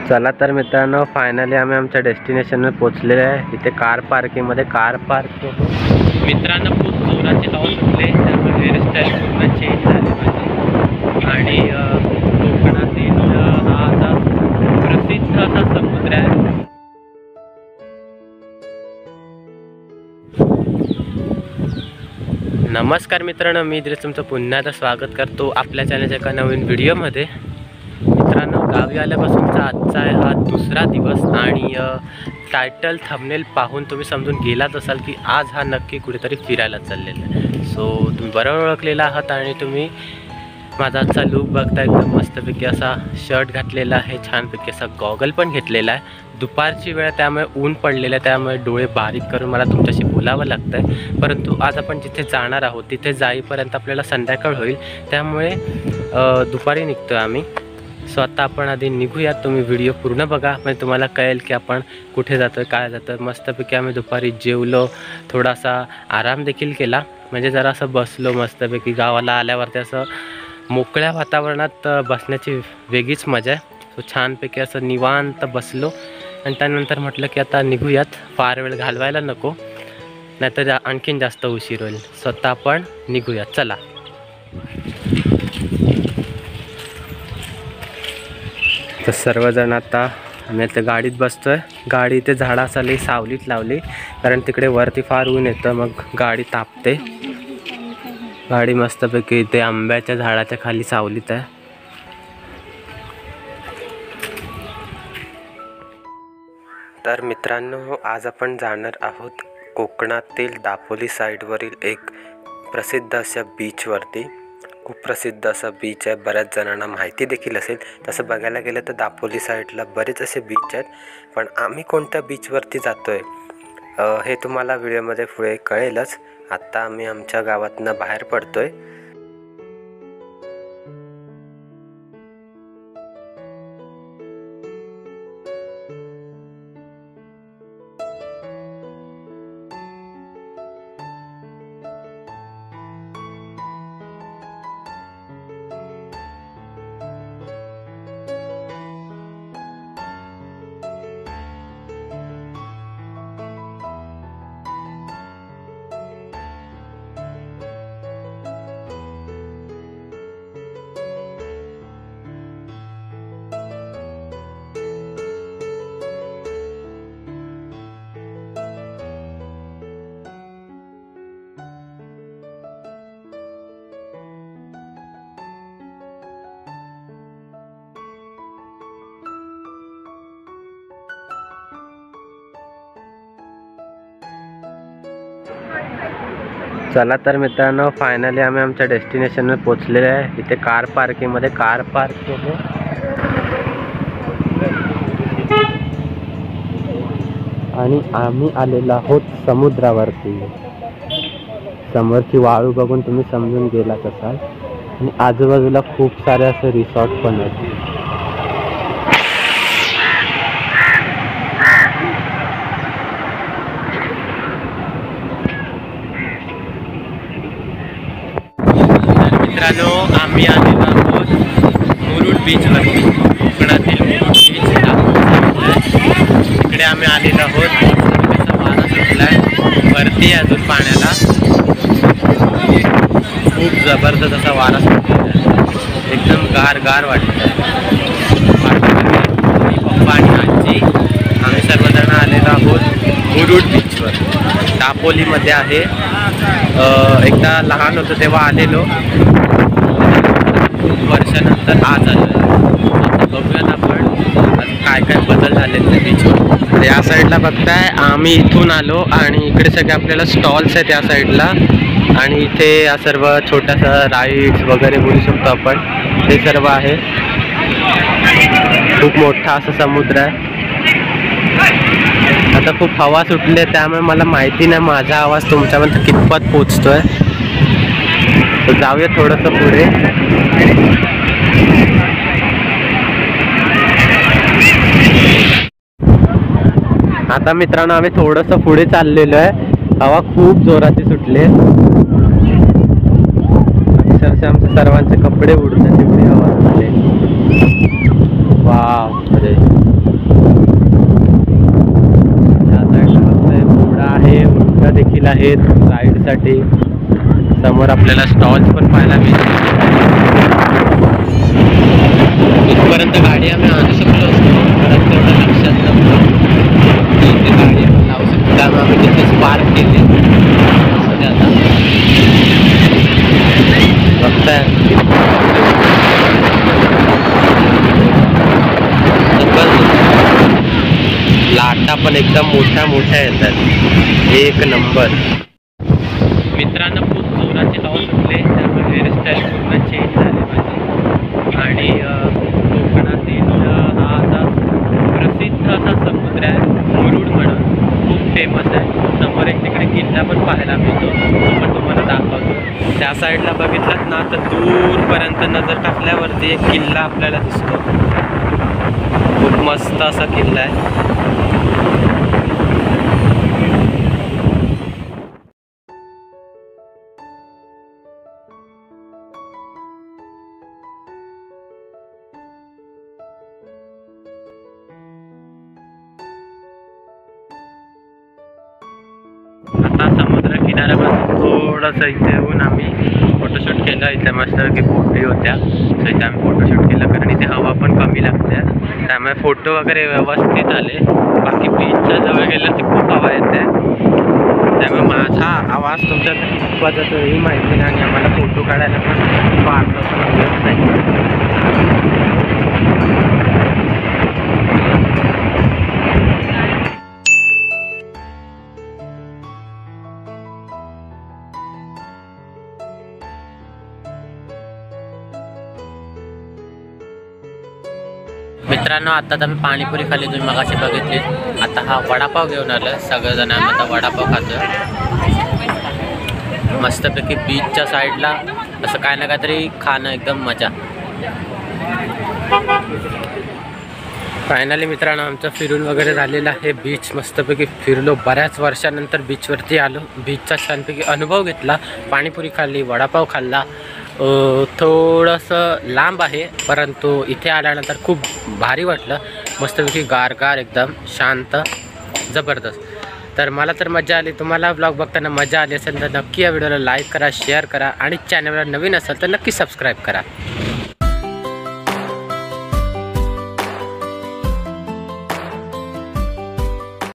चला तर मित्रांनो, फायनली आम्ही आमच्या डेस्टिनेशनवर पोहोचलेले आहे। इथे कार पार्किंगमध्ये कार पार्क केली। मित्रांनो, खूप जोराची हवा सुटली, त्यामुळे हेअरस्टाईल पूर्ण चेंज झाली माझी। आणि कोकणातील हा असा प्रसिद्ध असा समुद्र आहे। नमस्कार मित्रांनो, मी इद्रिस तुमचं पुन्हा एकदा स्वागत करतो आपल्या चॅनलच्या एका नवीन व्हिडिओमध्ये। मित्रांनो, गावी आल्यापासूनचा आजचा आहे हा दुसरा दिवस आणि टायटल थंबनेल पाहून तुम्ही समजून गेलाच असाल की आज हा नक्की कुठेतरी फिरायला चाललेला आहे। सो तुम्ही बरोबर ओळखलेला आहात आणि तुम्ही माझा आजचा लुक बघता, एकदम मस्तपैकी असा शर्ट घातलेला आहे, छानपैकी असा गॉगल पण घेतलेला आहे। दुपारची वेळ, त्यामुळे ऊन पडलेलं आहे, त्यामुळे डोळे बारीक करून मला तुमच्याशी बोलावं लागतं आहे। परंतु आज आपण जिथे जाणार आहोत तिथे जाईपर्यंत आपल्याला संध्याकाळ होईल, त्यामुळे दुपारी निघतो आम्ही। सो आता आपण आधी निघूयात, तुम्ही व्हिडिओ पूर्ण बघा, म्हणजे तुम्हाला कळेल की आपण कुठे जातो आहे, काय जातो आहे। मस्तपैकी आम्ही दुपारी जेवलो, थोडासा आराम देखील केला, म्हणजे जरा असं बसलो मस्तपैकी। गावाला आल्यावरती असं मोकळ्या वातावरणात बसण्याची वेगळीच मजा आहे। सो छानपैकी असं निवांत बसलो आणि त्यानंतर म्हटलं की आता निघूयात, फार वेळ घालवायला नको, नाहीतर आणखीन जास्त उशीर होईल। स्वतः आपण निघूयात, चला। तर सर्वजण आता आम्ही आता गाडीत बसतोय। गाडी इथे झाडाखाली सावलीत लावली, कारण तिकडे वरती फार ऊन येतं, मग गाडी तापते। गाडी मस्तपैकी इथे आंब्याच्या झाडाच्या खाली सावलीत आहे। तर मित्रांनो, आज आपण जाणार आहोत कोकणातील दापोली साईडवरील एक प्रसिद्ध अशा बीचवरती। खूप प्रसिद्ध असा बीच आहे, बऱ्याच जणांना माहिती देखील असेल। तसं बघायला गेलं तर दापोली साईडला बरेच असे बीच आहेत, पण आम्ही कोणत्या बीचवरती जातो आहे हे तुम्हाला व्हिडिओमध्ये पुढे कळेलच। आत्ता आम्ही आमच्या गावातनं बाहेर पडतो आहे। चला तर मित्रांनो, फायनली आम्ही आमच्या डेस्टिनेशनवर पोहोचलेले आहे। इथे कार पार्किंगमध्ये कार पार्क केली आणि आम्ही आलेलो आहोत समुद्रावरती। समोरची वाळू बघून तुम्ही समजून गेलाच असाल, आणि आजूबाजूला खूप सारे असे रिसॉर्ट पण आहेत। मित्रांनो, आम्ही आलेलो आहोत मुरुड बीचवरती, कोकणातील मुरुड बीच इकडे आम्ही आलेलो आहोत। कसा वारा सुटला आहे वरती, अजून पाण्याला खूप जबरदस्त असा वारा सुटलेला आहे, एकदम गार गार वाटतं आहे। पप्पा आणि आजी आम्ही सर्वजण आलेलो आहोत मुरुड बीचवर, दापोलीमध्ये आहे। एकदा लहान होतो तेव्हा आलेलो, खूप वर्षानंतर आज आलो। आता बघूयात आपण काय काय बदल झाले त्या बीचवर। या साईडला बघताय, आम्ही इथून आलो आणि इकडे सगळे आपल्याला स्टॉल्स आहेत या साईडला, आणि इथे या सर्व छोटासा राईड्स वगैरे बोलू शकतो आपण, ते सर्व आहे। खूप मोठा असा समुद्र आहे। आता खूप हवा सुटली आहे, त्यामुळे मला माहिती नाही माझा आवाज तुमच्यापर्यंत कितपत पोचतोय। तर जाऊया थोडंसं पुढे। आता मित्रांनो, आम्ही थोडंसं पुढे चाललेलो आहे, हवा खूप जोराची सुटली आहे, अक्षरशः आमच्या सर्वांचे कपडे उडतात एवढी हवा सुटली। वाव, अरे लावलेले आहेत साईडसाठी. समोर आपल्याला स्टॉल्स पण पाहायला मिळतील. इथपर्यंत गाडी आम्ही आणू शकलो असतो, परंतु तेवढं लक्षात नव्हतं की इथे गाडी आपण लावू शकतो, त्यामुळे आम्ही तिथेच पार्क केले. आता बघताय लाटा पण एकदम मोठ्या मोठ्या येतात, एक नंबर. मित्रांनो खूप जोराची हवा सुटले, त्यामुळे हेअरस्टाईल पूर्ण चेंज झाले माझे. आणि कोकणातील हा असा प्रसिद्ध असा समुद्र आहे मुरुड म्हणून, खूप फेमस आहे. समोर एक तिकडे किल्ला पण पाहायला मिळतो, तो पण तुम्हाला दाखवतो. त्या साईडला बघितलात ना तर दूरपर्यंत नजर टाकल्यावरती एक किल्ला आपल्याला दिसतो. खूप मस्त असा किल्ला आहे. आता समुद्र किनाऱ्यापासून थोडंसं इथे येऊन आम्ही फोटोशूट केलं. इथे मस्त की बोटी होत्या, सो इथे आम्ही फोटोशूट केलं, कारण इथे हवा पण कमी लागते, त्यामुळे फोटो वगैरे व्यवस्थित आले. बाकी बीचच्या जवळ गेलं तर खूप हवा येते, त्यामुळे माझा आवाज तुमच्याकडे कितपत जातो ही माहिती नाही. आणि आम्हाला फोटो काढायला पण फार असं मिळत नाही. मित्रांनो आता तर मी पाणीपुरी खाल्ली, तुम्ही मगाशी बघितली. आता हा वडापाव घेऊन आलं, सगळेजण आम्ही आता वडापाव खातो. मस्तपैकी बीचच्या साईडला असं काय ना काहीतरी खाणं, एकदम मजा. फायनली मित्रांनो आमचं फिरून वगैरे झालेलं आहे. बीच मस्तपैकी फिरलो, बऱ्याच वर्षानंतर बीचवरती आलो, बीचचा छानपैकी अनुभव घेतला, पाणीपुरी खाल्ली, वडापाव खाल्ला. थोडंसं लांब आहे, परंतु इथे आल्यानंतर खूप भारी वाटलं. मस्तपैकी गारगार, एकदम शांत, जबरदस्त. तर मला तर मजा आली. तुम्हाला ब्लॉग बघताना मजा आली असेल तर नक्की या व्हिडिओला लाईक करा, शेअर करा, आणि चॅनलवर नवीन असेल तर नक्की सबस्क्राईब करा.